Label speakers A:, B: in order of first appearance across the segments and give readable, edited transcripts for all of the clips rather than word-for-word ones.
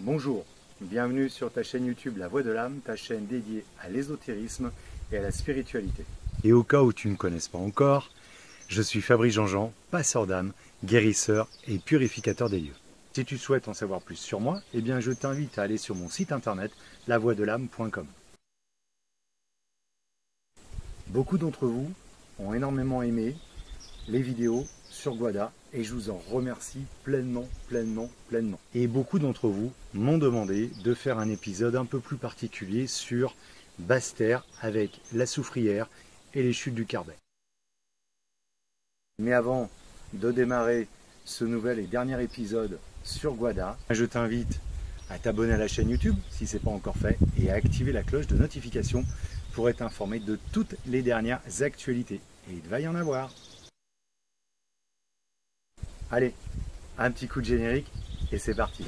A: Bonjour, bienvenue sur ta chaîne YouTube La Voix de l'âme, ta chaîne dédiée à l'ésotérisme et à la spiritualité. Et au cas où tu ne connaisses pas encore, je suis Fabrice Jean-Jean, passeur d'âme, guérisseur et purificateur des lieux. Si tu souhaites en savoir plus sur moi, eh bien je t'invite à aller sur mon site internet lavoixdelame.com. Beaucoup d'entre vous ont énormément aimé les vidéos sur Guada et je vous en remercie pleinement. Et beaucoup d'entre vous m'ont demandé de faire un épisode un peu plus particulier sur Basse-Terre avec la Soufrière et les chutes du Carbet. Mais avant de démarrer ce nouvel et dernier épisode sur Guada, je t'invite à t'abonner à la chaîne YouTube si ce n'est pas encore fait et à activer la cloche de notification pour être informé de toutes les dernières actualités. Et il va y en avoir. Allez, un petit coup de générique et c'est parti.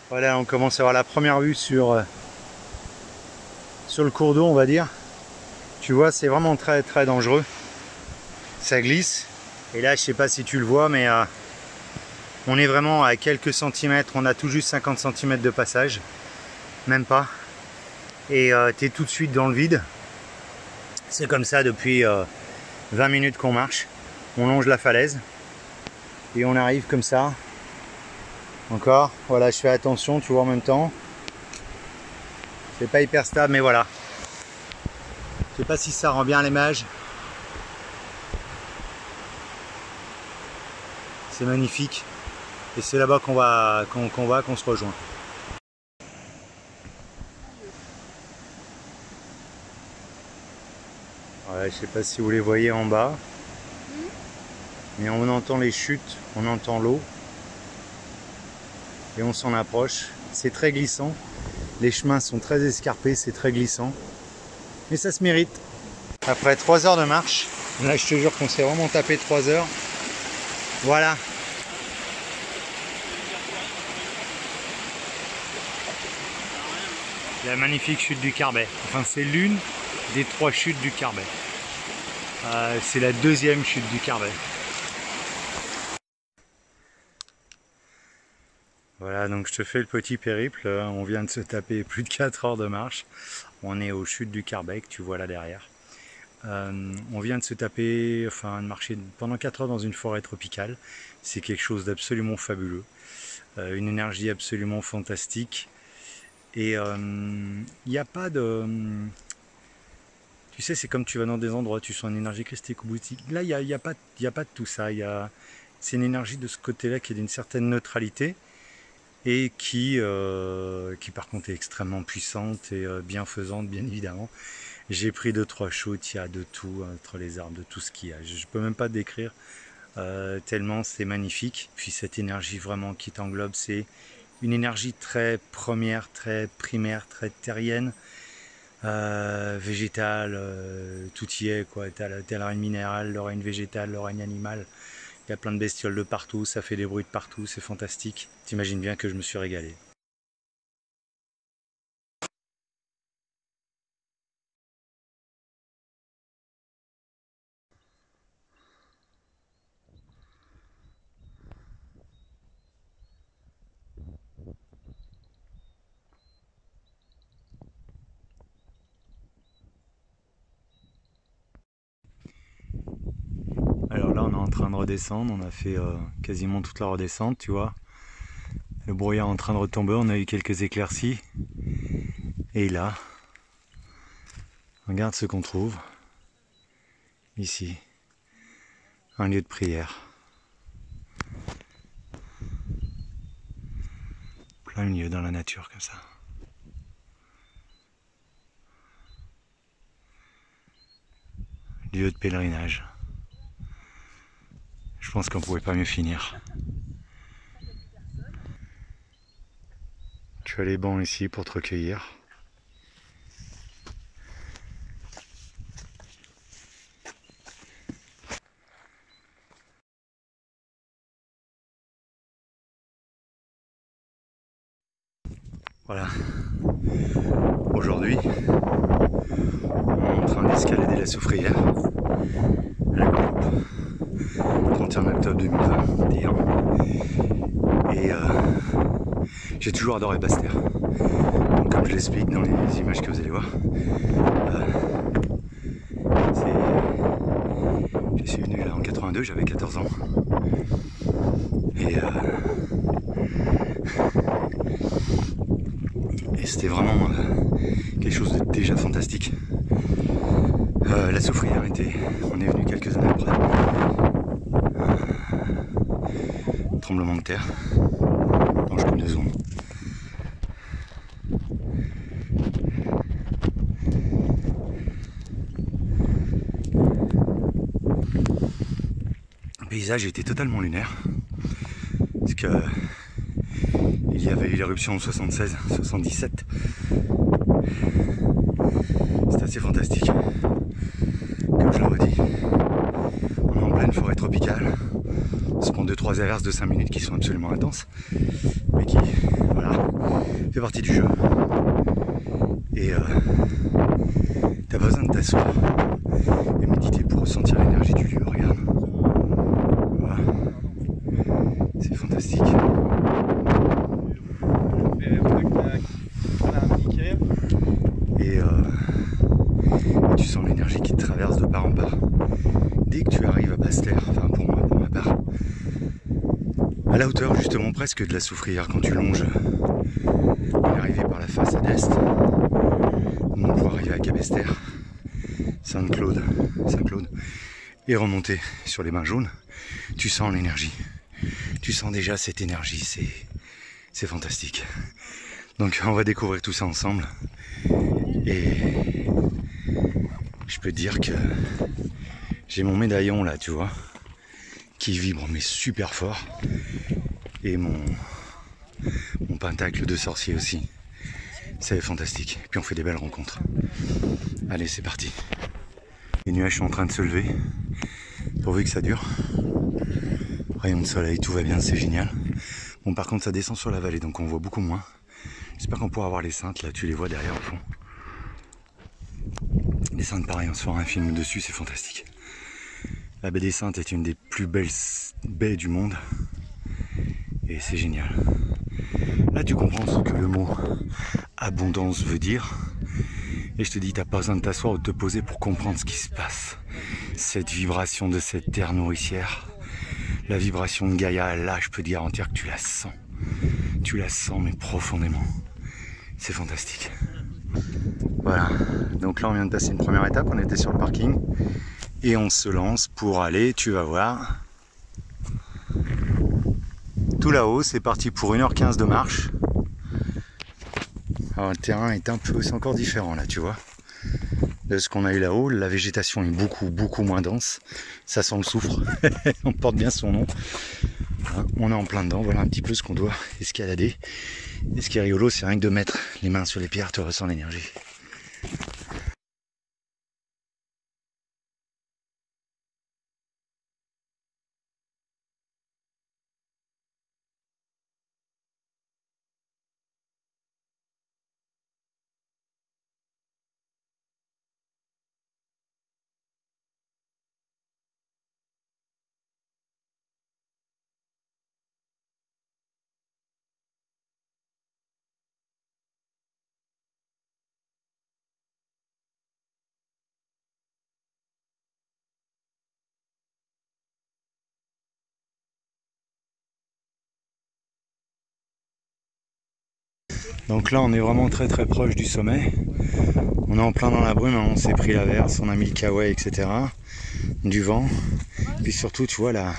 A: Voilà, on commence à avoir la première vue sur le cours d'eau, on va dire. Tu vois, c'est vraiment très dangereux. Ça glisse. Et là, je sais pas si tu le vois, mais on est vraiment à quelques centimètres. On a tout juste 50 cm de passage. Même pas. Et tu es tout de suite dans le vide. C'est comme ça depuis 20 minutes qu'on marche. On longe la falaise. Et on arrive comme ça. Encore, voilà, je fais attention, tu vois, en même temps. C'est pas hyper stable, mais voilà. Je sais pas si ça rend bien l'image. C'est magnifique. Et c'est là-bas qu'on se rejoint. Ouais, je sais pas si vous les voyez en bas. Mais on entend les chutes, on entend l'eau. Et on s'en approche. C'est très glissant. Les chemins sont très escarpés, c'est très glissant. Mais ça se mérite. Après 3 heures de marche, là je te jure qu'on s'est vraiment tapé 3 heures. Voilà. La magnifique chute du Carbet. Enfin, c'est l'une des 3 chutes du Carbet. C'est la 2e chute du Carbet. Voilà, donc je te fais le petit périple. On vient de se taper plus de 4 heures de marche. On est aux chutes du Carbec, tu vois là derrière. On vient de se taper, enfin de marcher pendant 4 heures dans une forêt tropicale. C'est quelque chose d'absolument fabuleux. Une énergie absolument fantastique. Et il n'y a pas de... Tu sais, c'est comme tu vas dans des endroits, tu sens une énergie christique ou boutique. Là, il y a pas de tout ça. C'est une énergie de ce côté-là qui est d'une certaine neutralité et qui par contre est extrêmement puissante et bienfaisante, bien évidemment. J'ai pris 2-3 shoots, il y a de tout, entre les arbres, de tout ce qu'il y a. Je peux même pas décrire tellement c'est magnifique. Puis cette énergie vraiment qui t'englobe, c'est une énergie très première, très primaire, très terrienne. Végétale, tout y est quoi. T'as le règne minéral, le règne végétal, le règne animal. Il y a plein de bestioles de partout, ça fait des bruits de partout, c'est fantastique. T'imagines bien que je me suis régalé. Alors là on est en train de redescendre, on a fait quasiment toute la redescente, tu vois. Le brouillard est en train de retomber, on a eu quelques éclaircies. Et là, regarde ce qu'on trouve. Ici, un lieu de prière. Plein milieu dans la nature comme ça. Lieu de pèlerinage. Je pense qu'on pouvait pas mieux finir. Tu as les bancs ici pour te recueillir. Voilà. Aujourd'hui, on est en train d'escalader la Soufrière à la Guadeloupe. 31 octobre 2021. Et j'ai toujours adoré Basse-Terre. Donc, comme je l'explique dans les images que vous allez voir, je suis venu là en 82, j'avais 14 ans. Et c'était vraiment quelque chose de déjà fantastique. La Soufrière on est venu quelques années après. Tremblement de terre. Non, je coupe 2 secondes. Le paysage était totalement lunaire. Parce que il y avait eu l'éruption en 76, 77. C'est assez fantastique. Comme je le redis, on est en pleine forêt tropicale. On se prend 2-3 averses de 5 minutes qui sont absolument intenses. Mais qui, voilà, fait partie du jeu. Et t'as pas besoin de t'asseoir et méditer pour ressentir l'énergie du lieu, regarde. Voilà. C'est fantastique. Et tu sens l'énergie qui te traverse de part en part. Dès que tu arrives à Basse-Terre, enfin pour moi, pour ma part, à la hauteur justement presque de la Soufrière, quand tu longes, on est arrivé par la façade est, on va pouvoir arriver à Capesterre, Saint-Claude, et remonter sur les Bains Jaunes, tu sens l'énergie. Tu sens déjà cette énergie, c'est fantastique. Donc on va découvrir tout ça ensemble. Et je peux te dire que j'ai mon médaillon là, tu vois, qui vibre mais super fort. Et mon pentacle de sorcier aussi. C'est fantastique. Puis on fait des belles rencontres. Allez, c'est parti. Les nuages sont en train de se lever. Pourvu que ça dure. Rayon de soleil, tout va bien, c'est génial. Bon, par contre, ça descend sur la vallée, donc on voit beaucoup moins. J'espère qu'on pourra voir les Saintes, là, tu les vois derrière au fond. Les Saintes, pareil, on se fera un film dessus, c'est fantastique. La baie des Saintes est une des plus belles baies du monde. Et c'est génial. Là tu comprends ce que le mot abondance veut dire. Et je te dis, t'as pas besoin de t'asseoir ou de te poser pour comprendre ce qui se passe. Cette vibration de cette terre nourricière, la vibration de Gaïa, là je peux te garantir que tu la sens. Tu la sens mais profondément. C'est fantastique. Voilà, donc là on vient de passer une première étape, on était sur le parking. Et on se lance pour aller, tu vas voir, tout là-haut. C'est parti pour 1h15 de marche. Alors le terrain est un peu, c'est encore différent là, tu vois, de ce qu'on a eu là-haut. La végétation est beaucoup moins dense. Ça sent le soufre. On porte bien son nom. On est en plein dedans. Voilà un petit peu ce qu'on doit escalader. Et ce qui est rigolo, c'est rien que de mettre les mains sur les pierres, tu ressens l'énergie. Donc là on est vraiment très proche du sommet. On est en plein dans la brume, on s'est pris l'averse, on a mis le kawaii, etc. Du vent. Puis surtout tu vois la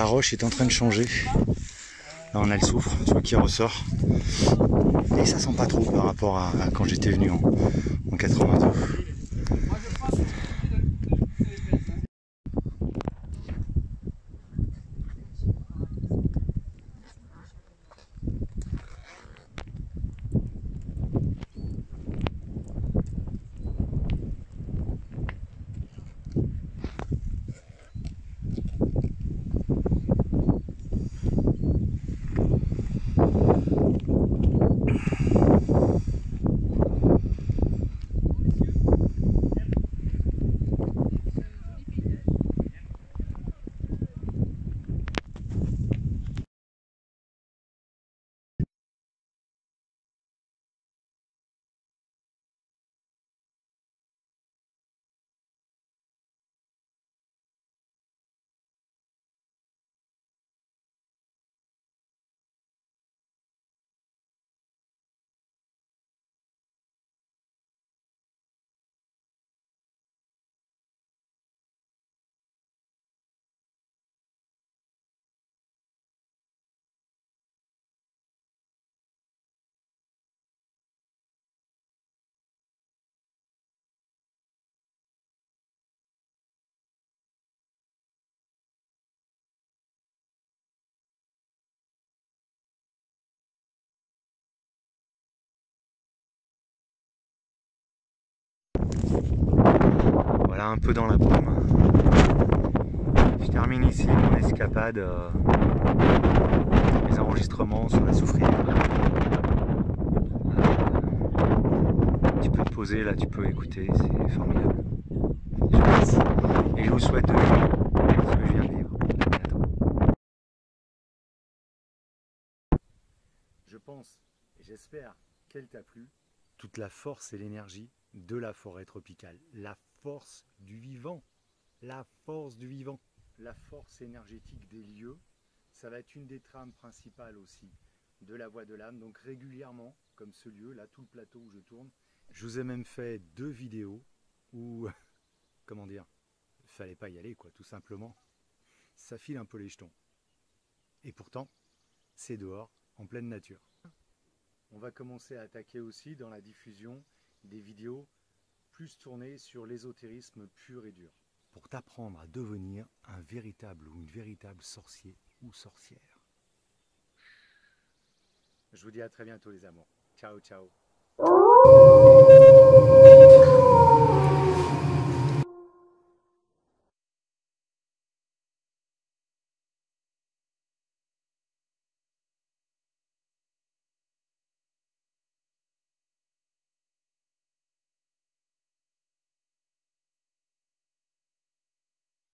A: roche est en train de changer. Là on a le soufre, tu vois, qui ressort. Et ça sent pas trop par rapport à quand j'étais venu en 82. Voilà un peu dans la brume. Je termine ici mon escapade, les enregistrements sur la soufrière. Tu peux te poser là, tu peux écouter, c'est formidable. Et je vous souhaite de vivre ce que je viens de vivre. À bientôt. Je pense et j'espère qu'elle t'a plu. Toute la force et l'énergie de la forêt tropicale. La force du vivant. La force du vivant. La force énergétique des lieux. Ça va être une des trames principales aussi de la Voie de l'âme. Donc régulièrement, comme ce lieu, là, tout le plateau où je tourne, je vous ai même fait 2 vidéos où, comment dire, il fallait pas y aller, quoi, tout simplement. Ça file un peu les jetons. Et pourtant, c'est dehors, en pleine nature. On va commencer à attaquer aussi dans la diffusion des vidéos plus tournées sur l'ésotérisme pur et dur. Pour t'apprendre à devenir un véritable ou une véritable sorcier ou sorcière. Je vous dis à très bientôt les amours. Ciao, ciao.